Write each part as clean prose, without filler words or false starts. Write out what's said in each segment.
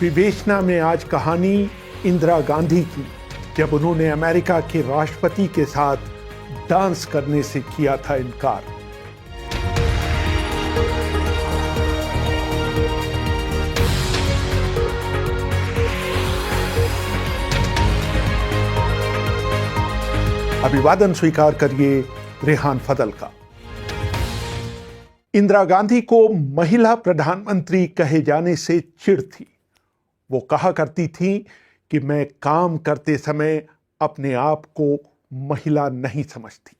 विवेचना में आज कहानी इंदिरा गांधी की, जब उन्होंने अमेरिका के राष्ट्रपति के साथ डांस करने से किया था इनकार। अभिवादन स्वीकार करिए रेहान फदल का। इंदिरा गांधी को महिला प्रधानमंत्री कहे जाने से चिढ़ थी। वो कहा करती थी कि मैं काम करते समय अपने आप को महिला नहीं समझती।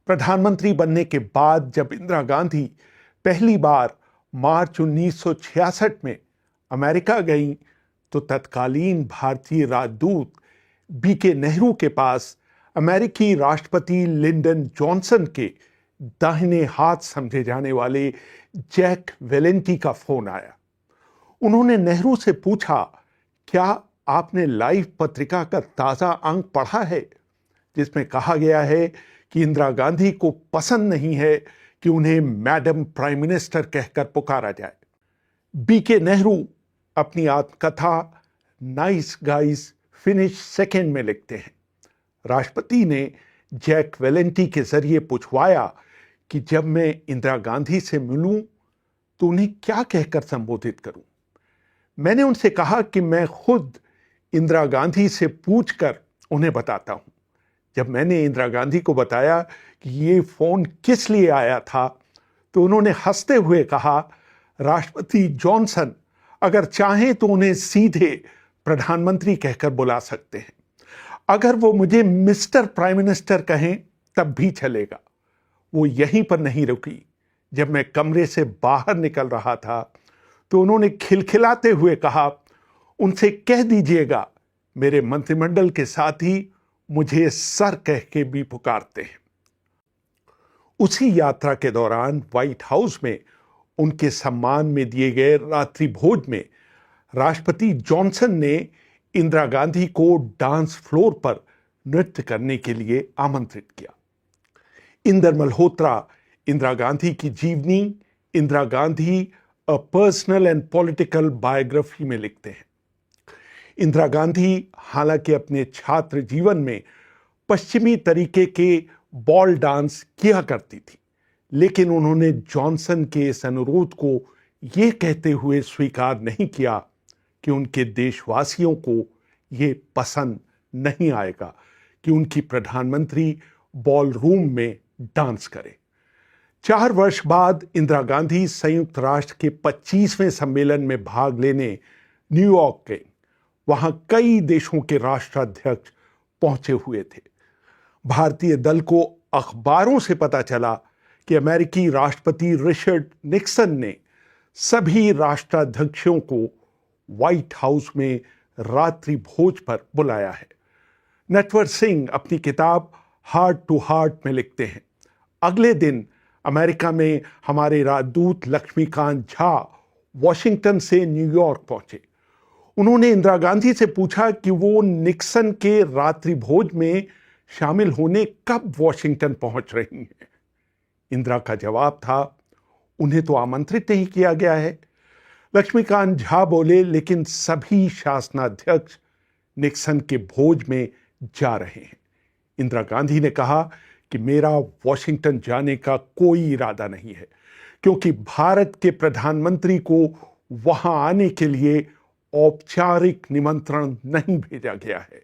प्रधानमंत्री बनने के बाद जब इंदिरा गांधी पहली बार मार्च 1966 में अमेरिका गईं, तो तत्कालीन भारतीय राजदूत बीके नेहरू के पास अमेरिकी राष्ट्रपति लिंडन जॉनसन के दाहिने हाथ समझे जाने वाले जैक वेलेंटी का फोन आया। उन्होंने नेहरू से पूछा, क्या आपने लाइफ पत्रिका का ताजा अंक पढ़ा है, जिसमें कहा गया है कि इंदिरा गांधी को पसंद नहीं है कि उन्हें मैडम प्राइम मिनिस्टर कहकर पुकारा जाए। बीके नेहरू अपनी आत्मकथा नाइस गाइज फिनिश सेकेंड में लिखते हैं, राष्ट्रपति ने जैक वेलेंटी के जरिए पूछवाया कि जब मैं इंदिरा गांधी से मिलूं तो उन्हें क्या कहकर संबोधित करूं। मैंने उनसे कहा कि मैं खुद इंदिरा गांधी से पूछकर उन्हें बताता हूं। जब मैंने इंदिरा गांधी को बताया कि ये फोन किस लिए आया था, तो उन्होंने हंसते हुए कहा, राष्ट्रपति जॉनसन अगर चाहें तो उन्हें सीधे प्रधानमंत्री कहकर बुला सकते हैं। अगर वो मुझे मिस्टर प्राइम मिनिस्टर कहें तब भी चलेगा। वो यहीं पर नहीं रुकी। जब मैं कमरे से बाहर निकल रहा था तो उन्होंने खिलखिलाते हुए कहा, उनसे कह दीजिएगा मेरे मंत्रिमंडल के साथी मुझे सर कह के भी पुकारते हैं। उसी यात्रा के दौरान व्हाइट हाउस में उनके सम्मान में दिए गए रात्रि भोज में राष्ट्रपति जॉनसन ने इंदिरा गांधी को डांस फ्लोर पर नृत्य करने के लिए आमंत्रित किया। इंदर मल्होत्रा इंदिरा गांधी की जीवनी Indira Gandhi a personal and political biography में लिखते हैं, इंदिरा गांधी हालांकि अपने छात्र जीवन में पश्चिमी तरीके के बॉल डांस किया करती थी, लेकिन उन्होंने जॉनसन के इस अनुरोध को यह कहते हुए स्वीकार नहीं किया कि उनके देशवासियों को ये पसंद नहीं आएगा कि उनकी प्रधानमंत्री बॉल रूम में डांस करे। 4 वर्ष बाद इंदिरा गांधी संयुक्त राष्ट्र के 25वें सम्मेलन में भाग लेने न्यूयॉर्क गए। वहां कई देशों के राष्ट्राध्यक्ष पहुंचे हुए थे। भारतीय दल को अखबारों से पता चला कि अमेरिकी राष्ट्रपति रिचर्ड निक्सन ने सभी राष्ट्राध्यक्षों को व्हाइट हाउस में रात्रि भोज पर बुलाया है। नटवर सिंह अपनी किताब हार्ट टू हार्ट में लिखते हैं, अगले दिन अमेरिका में हमारे राजदूत लक्ष्मीकांत झा वॉशिंगटन से न्यूयॉर्क पहुंचे। उन्होंने इंदिरा गांधी से पूछा कि वो निक्सन के रात्रि भोज में शामिल होने कब वॉशिंगटन पहुंच रही हैं। इंदिरा का जवाब था, उन्हें तो आमंत्रित नहीं किया गया है। लक्ष्मीकांत झा बोले, लेकिन सभी शासनाध्यक्ष निक्सन के भोज में जा रहे हैं। इंदिरा गांधी ने कहा कि मेरा वॉशिंगटन जाने का कोई इरादा नहीं है, क्योंकि भारत के प्रधानमंत्री को वहां आने के लिए औपचारिक निमंत्रण नहीं भेजा गया है।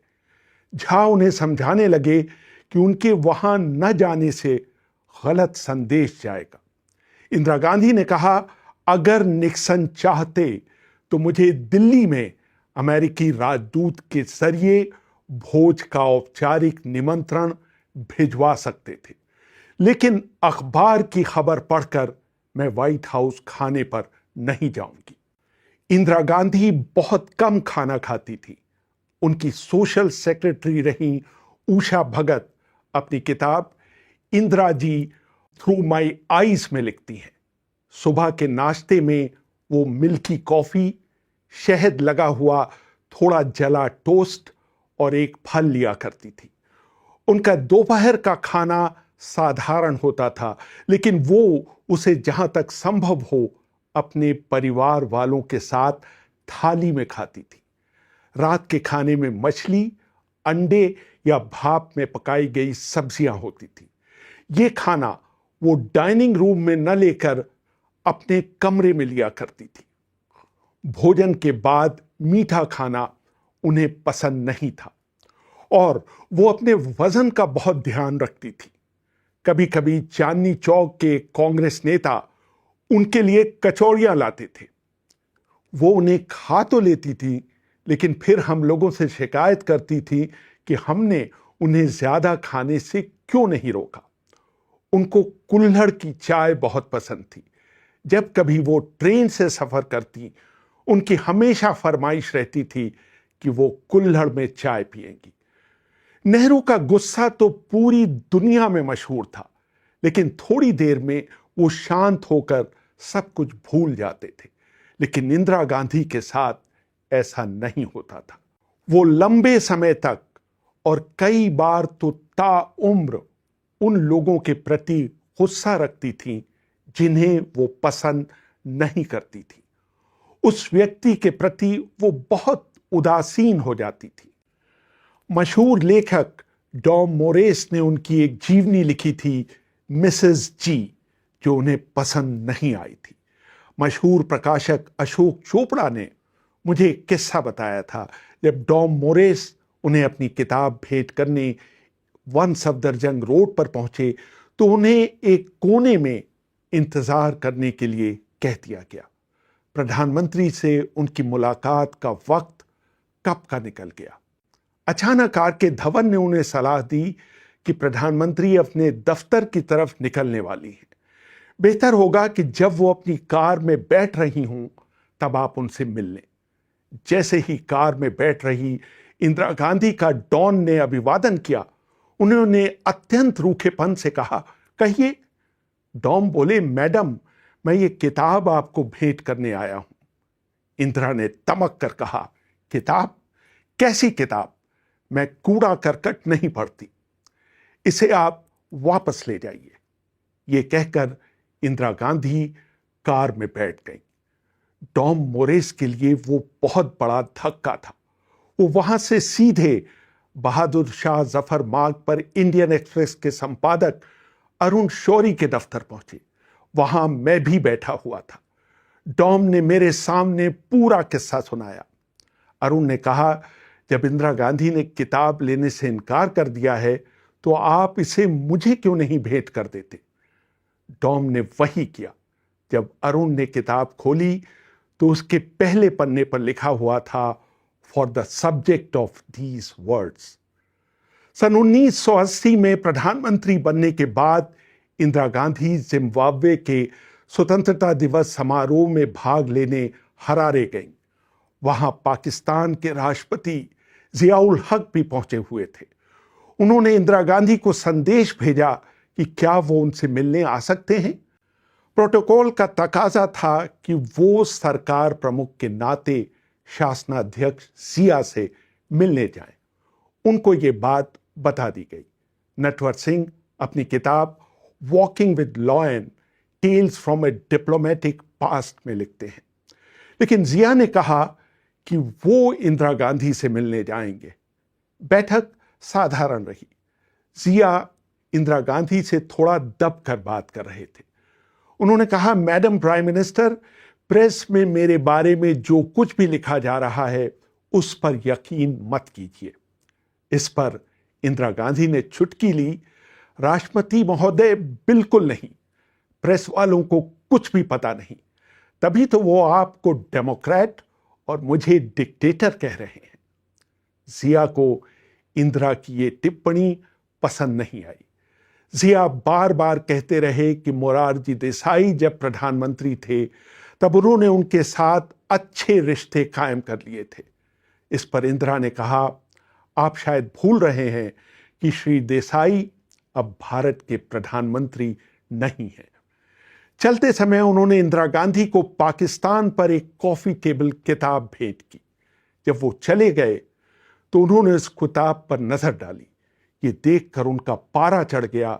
झा उन्हें समझाने लगे कि उनके वहां न जाने से गलत संदेश जाएगा। इंदिरा गांधी ने कहा, अगर निक्सन चाहते तो मुझे दिल्ली में अमेरिकी राजदूत के जरिए भोज का औपचारिक निमंत्रण भिजवा सकते थे, लेकिन अखबार की खबर पढ़कर मैं व्हाइट हाउस खाने पर नहीं जाऊंगी। इंदिरा गांधी बहुत कम खाना खाती थी। उनकी सोशल सेक्रेटरी रही उषा भगत अपनी किताब Indira ji through my eyes में लिखती हैं, सुबह के नाश्ते में वो मिल्की कॉफी, शहद लगा हुआ थोड़ा जला टोस्ट और एक फल लिया करती थी। उनका दोपहर का खाना साधारण होता था, लेकिन वो उसे जहां तक संभव हो अपने परिवार वालों के साथ थाली में खाती थी। रात के खाने में मछली, अंडे या भाप में पकाई गई सब्जियां होती थी। ये खाना वो डाइनिंग रूम में न लेकर अपने कमरे में लिया करती थी। भोजन के बाद मीठा खाना उन्हें पसंद नहीं था और वो अपने वजन का बहुत ध्यान रखती थी। कभी कभी चांदनी चौक के कांग्रेस नेता उनके लिए कचौड़ियां लाते थे। वो उन्हें खा तो लेती थी, लेकिन फिर हम लोगों से शिकायत करती थी कि हमने उन्हें ज्यादा खाने से क्यों नहीं रोका। उनको कुल्हड़ की चाय बहुत पसंद थी। जब कभी वो ट्रेन से सफर करती, उनकी हमेशा फरमाइश रहती थी कि वो कुल्हड़ में चाय पिएंगी। नेहरू का गुस्सा तो पूरी दुनिया में मशहूर था, लेकिन थोड़ी देर में वो शांत होकर सब कुछ भूल जाते थे। लेकिन इंदिरा गांधी के साथ ऐसा नहीं होता था। वो लंबे समय तक और कई बार तो ताउम्र उन लोगों के प्रति गुस्सा रखती थीं जिन्हें वो पसंद नहीं करती थी। उस व्यक्ति के प्रति वो बहुत उदासीन हो जाती थी। मशहूर लेखक डॉम मोरेस ने उनकी एक जीवनी लिखी थी, मिसेस जी, जो उन्हें पसंद नहीं आई थी। मशहूर प्रकाशक अशोक चोपड़ा ने मुझे एक किस्सा बताया था। जब डॉम मोरेस उन्हें अपनी किताब भेंट करने वन सफदरजंग रोड पर पहुंचे तो उन्हें एक कोने में इंतजार करने के लिए कह दिया गया। प्रधानमंत्री से उनकी मुलाकात का वक्त कब का निकल गया। अचानक आर के धवन ने उन्हें सलाह दी कि प्रधानमंत्री अपने दफ्तर की तरफ निकलने वाली हैं। बेहतर होगा कि जब वो अपनी कार में बैठ रही हों तब आप उनसे मिल लें। जैसे ही कार में बैठ रही इंदिरा गांधी का डॉन ने अभिवादन किया, उन्होंने अत्यंत रूखेपन से कहा, कहिए। डॉन बोले, मैडम, मैं ये किताब आपको भेंट करने आया हूं। इंदिरा ने तमक कर कहा, किताब? कैसी किताब? मैं कूड़ा करकट नहीं पढ़ती, इसे आप वापस ले जाइए। ये कहकर इंदिरा गांधी कार में बैठ गई। डॉम मोरेस के लिए वो बहुत बड़ा धक्का था। वो वहां से सीधे बहादुर शाह जफर मार्ग पर इंडियन एक्सप्रेस के संपादक अरुण शौरी के दफ्तर पहुंचे। वहां मैं भी बैठा हुआ था। डॉम ने मेरे सामने पूरा किस्सा सुनाया। अरुण ने कहा, जब इंदिरा गांधी ने किताब लेने से इनकार कर दिया है तो आप इसे मुझे क्यों नहीं भेंट कर देते। डॉम ने वही किया। जब अरुण ने किताब खोली तो उसके पहले पन्ने पर लिखा हुआ था, for the subject of these words. सन 1980 में प्रधानमंत्री बनने के बाद इंदिरा गांधी जिम्बाब्वे के स्वतंत्रता दिवस समारोह में भाग लेने हरारे गईं। वहां पाकिस्तान के राष्ट्रपति जियाउल हक भी पहुंचे हुए थे। उन्होंने इंदिरा गांधी को संदेश भेजा कि क्या वो उनसे मिलने आ सकते हैं। प्रोटोकॉल का तकाजा था कि वो सरकार प्रमुख के नाते शासनाध्यक्ष जिया से मिलने जाएं। उनको ये बात बता दी गई। नटवर सिंह अपनी किताब walking with law and tales from a diplomatic past में लिखते हैं। लेकिन जिया ने कहा कि वो इंदिरा गांधी से मिलने जाएंगे। बैठक साधारण रही। जिया इंदिरा गांधी से थोड़ा दब कर बात कर रहे थे। उन्होंने कहा, मैडम प्राइम मिनिस्टर, प्रेस में मेरे बारे में जो कुछ भी लिखा जा रहा है उस पर यकीन मत कीजिए। इस पर इंदिरा गांधी ने चुटकी ली, राष्ट्रपति महोदय, बिल्कुल नहीं, प्रेस वालों को कुछ भी पता नहीं, तभी तो वो आपको डेमोक्रेट और मुझे डिक्टेटर कह रहे हैं। जिया को इंदिरा की ये टिप्पणी पसंद नहीं आई। जिया बार बार कहते रहे कि मोरारजी देसाई जब प्रधानमंत्री थे तब उन्होंने उनके साथ अच्छे रिश्ते कायम कर लिए थे। इस पर इंदिरा ने कहा, आप शायद भूल रहे हैं कि श्री देसाई अब भारत के प्रधानमंत्री नहीं हैं। चलते समय उन्होंने इंदिरा गांधी को पाकिस्तान पर एक कॉफी टेबल किताब भेंट की। जब वो चले गए तो उन्होंने उस किताब पर नजर डाली। ये देखकर उनका पारा चढ़ गया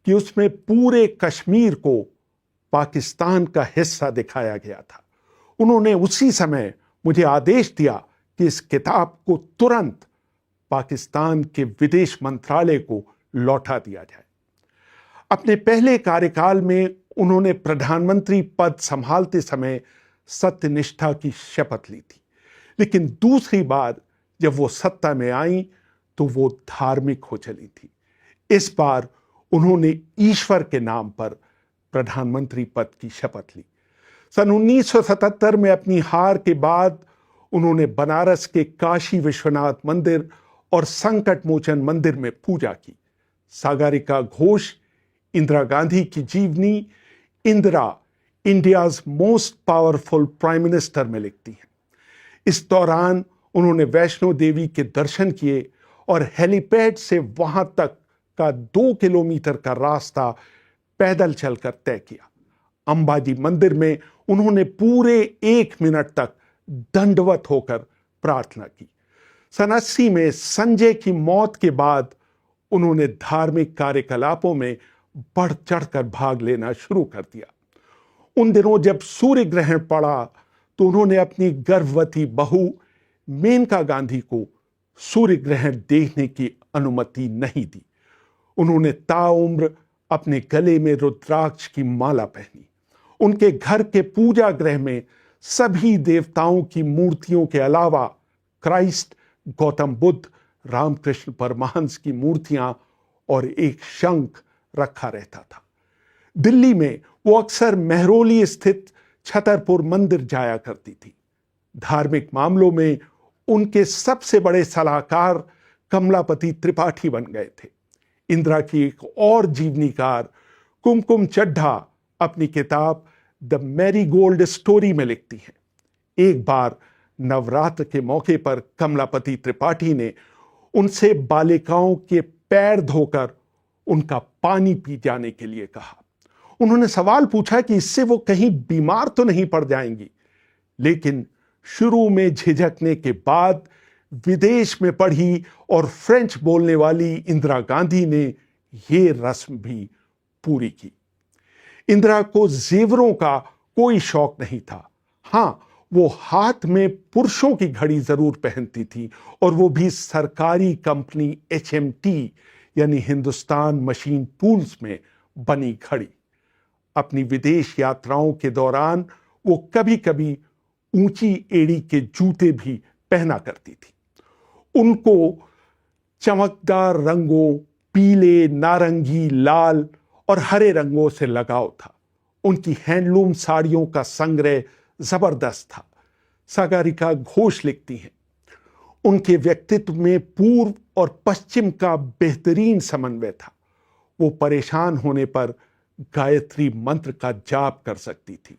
कि उसमें पूरे कश्मीर को पाकिस्तान का हिस्सा दिखाया गया था। उन्होंने उसी समय मुझे आदेश दिया कि इस किताब को तुरंत पाकिस्तान के विदेश मंत्रालय को लौटा दिया जाए। अपने पहले कार्यकाल में उन्होंने प्रधानमंत्री पद संभालते समय सत्यनिष्ठा की शपथ ली थी, लेकिन दूसरी बार जब वो सत्ता में आई तो वो धार्मिक हो चली थी। इस बार उन्होंने ईश्वर के नाम पर प्रधानमंत्री पद की शपथ ली। सन 1977 में अपनी हार के बाद उन्होंने बनारस के काशी विश्वनाथ मंदिर और संकट मोचन मंदिर में पूजा की। सागरिका घोष इंदिरा गांधी की जीवनी Indira India's most powerful prime minister में लिखती हैं। इस दौरान उन्होंने वैष्णो देवी के दर्शन किए और हेलीपैड से वहां तक का 2 किलोमीटर का रास्ता पैदल चलकर तय किया। अंबाजी मंदिर में उन्होंने पूरे 1 मिनट तक दंडवत होकर प्रार्थना की। सन 80 में संजय की मौत के बाद उन्होंने धार्मिक कार्यकलापों में बढ़ चढ़कर भाग लेना शुरू कर दिया। उन दिनों जब सूर्य ग्रहण पड़ा तो उन्होंने अपनी गर्भवती बहू मेनका गांधी को सूर्य ग्रहण देखने की अनुमति नहीं दी। उन्होंने ताउम्र अपने गले में रुद्राक्ष की माला पहनी। उनके घर के पूजा गृह में सभी देवताओं की मूर्तियों के अलावा क्राइस्ट, गौतम बुद्ध, रामकृष्ण परमहंस की मूर्तियां और एक शंख रखा रहता था। दिल्ली में वो अक्सर मेहरौली स्थित छतरपुर मंदिर जाया करती थी। धार्मिक मामलों में उनके सबसे बड़े सलाहकार कमलापति त्रिपाठी बन गए थे। इंदिरा की एक और जीवनीकार कुमकुम चड्ढा अपनी किताब द मैरीगोल्ड स्टोरी में लिखती हैं, एक बार नवरात्र के मौके पर कमलापति त्रिपाठी ने उनसे बालिकाओं के पैर धोकर उनका पानी पी जाने के लिए कहा। उन्होंने सवाल पूछा कि इससे वो कहीं बीमार तो नहीं पड़ जाएंगी, लेकिन शुरू में झिझकने के बाद विदेश में पढ़ी और फ्रेंच बोलने वाली इंदिरा गांधी ने ये रस्म भी पूरी की। इंदिरा को जेवरों का कोई शौक नहीं था। हां, वो हाथ में पुरुषों की घड़ी जरूर पहनती थी, और वो भी सरकारी कंपनी HMT यानी हिंदुस्तान मशीन टूल्स में बनी घड़ी। अपनी विदेश यात्राओं के दौरान वो कभी कभी ऊंची एड़ी के जूते भी पहना करती थी। उनको चमकदार रंगों पीले, नारंगी, लाल और हरे रंगों से लगाव था। उनकी हैंडलूम साड़ियों का संग्रह जबरदस्त था। सागरिका घोष लिखती हैं, उनके व्यक्तित्व में पूर्व और पश्चिम का बेहतरीन समन्वय था। वो परेशान होने पर गायत्री मंत्र का जाप कर सकती थी,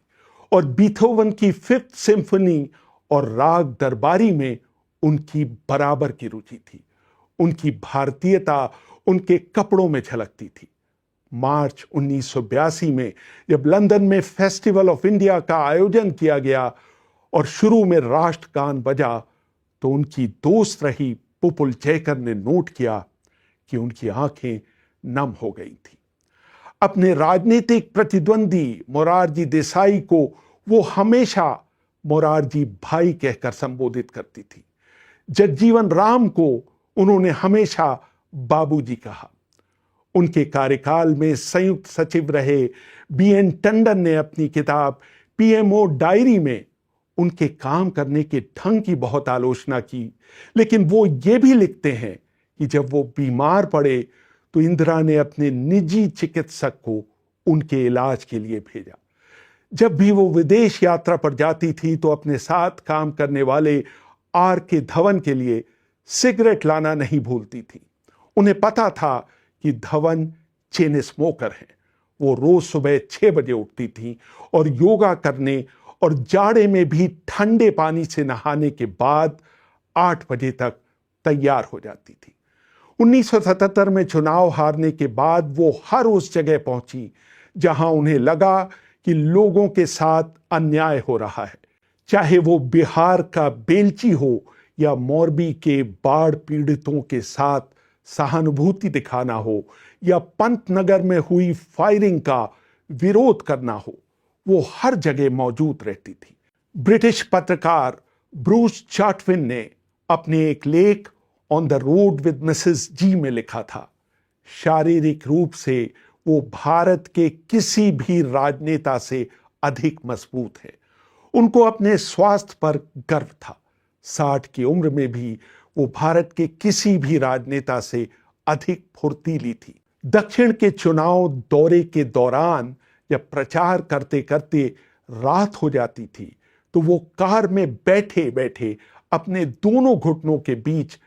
और बीथोवन की 5th सिम्फनी और राग दरबारी में उनकी बराबर की रुचि थी। उनकी भारतीयता उनके कपड़ों में झलकती थी। मार्च 1982 में जब लंदन में फेस्टिवल ऑफ इंडिया का आयोजन किया गया और शुरू में राष्ट्रगान बजा, तो उनकी दोस्त रही पुपुल जयकर ने नोट किया कि उनकी आंखें नम हो गई थी। अपने राजनीतिक प्रतिद्वंदी मोरारजी देसाई को वो हमेशा मोरारजी भाई कहकर संबोधित करती थी। जगजीवन राम को उन्होंने हमेशा बाबूजी कहा। उनके कार्यकाल में संयुक्त सचिव रहे BN टंडन ने अपनी किताब PMO डायरी में उनके काम करने के ढंग की बहुत आलोचना की, लेकिन वो ये भी लिखते हैं कि जब वो बीमार पड़े तो इंदिरा ने अपने निजी चिकित्सक को उनके इलाज के लिए भेजा। जब भी वो विदेश यात्रा पर जाती थी तो अपने साथ काम करने वाले RK धवन के लिए सिगरेट लाना नहीं भूलती थी। उन्हें पता था कि धवन चेन स्मोकर हैं। वो रोज सुबह 6 बजे उठती थी और योगा करने और जाड़े में भी ठंडे पानी से नहाने के बाद 8 बजे तक तैयार हो जाती थी। 1977 में चुनाव हारने के बाद वो हर उस जगह पहुंची जहां उन्हें लगा कि लोगों के साथ अन्याय हो रहा है, चाहे वो बिहार का बेलची हो या मोरबी के बाढ़ पीड़ितों के साथ सहानुभूति दिखाना हो या पंतनगर में हुई फायरिंग का विरोध करना हो, वो हर जगह मौजूद रहती थी। ब्रिटिश पत्रकार ब्रूस चाटविन ने अपने एक लेख on the road with Mrs G में लिखा था, शारीरिक रूप से वो भारत के किसी भी राजनेता से अधिक मजबूत है। उनको अपने स्वास्थ्य पर गर्व था। 60 की उम्र में भी वो भारत के किसी भी राजनेता से अधिक फुर्तीली थी। दक्षिण के चुनाव दौरे के दौरान जब प्रचार करते करते रात हो जाती थी तो वो कार में बैठे बैठे अपने दोनों घुटनों के बीच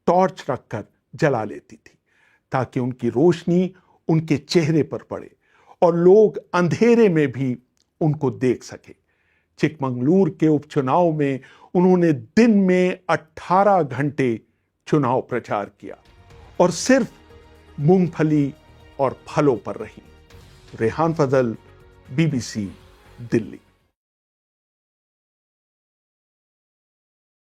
टॉर्च रखकर जला लेती थी ताकि उनकी रोशनी उनके चेहरे पर पड़े और लोग अंधेरे में भी उनको देख सके। चिकमंगलूर के उपचुनाव में उन्होंने दिन में 18 घंटे चुनाव प्रचार किया और सिर्फ मूंगफली और फलों पर रही। रेहान फजल, BBC, दिल्ली।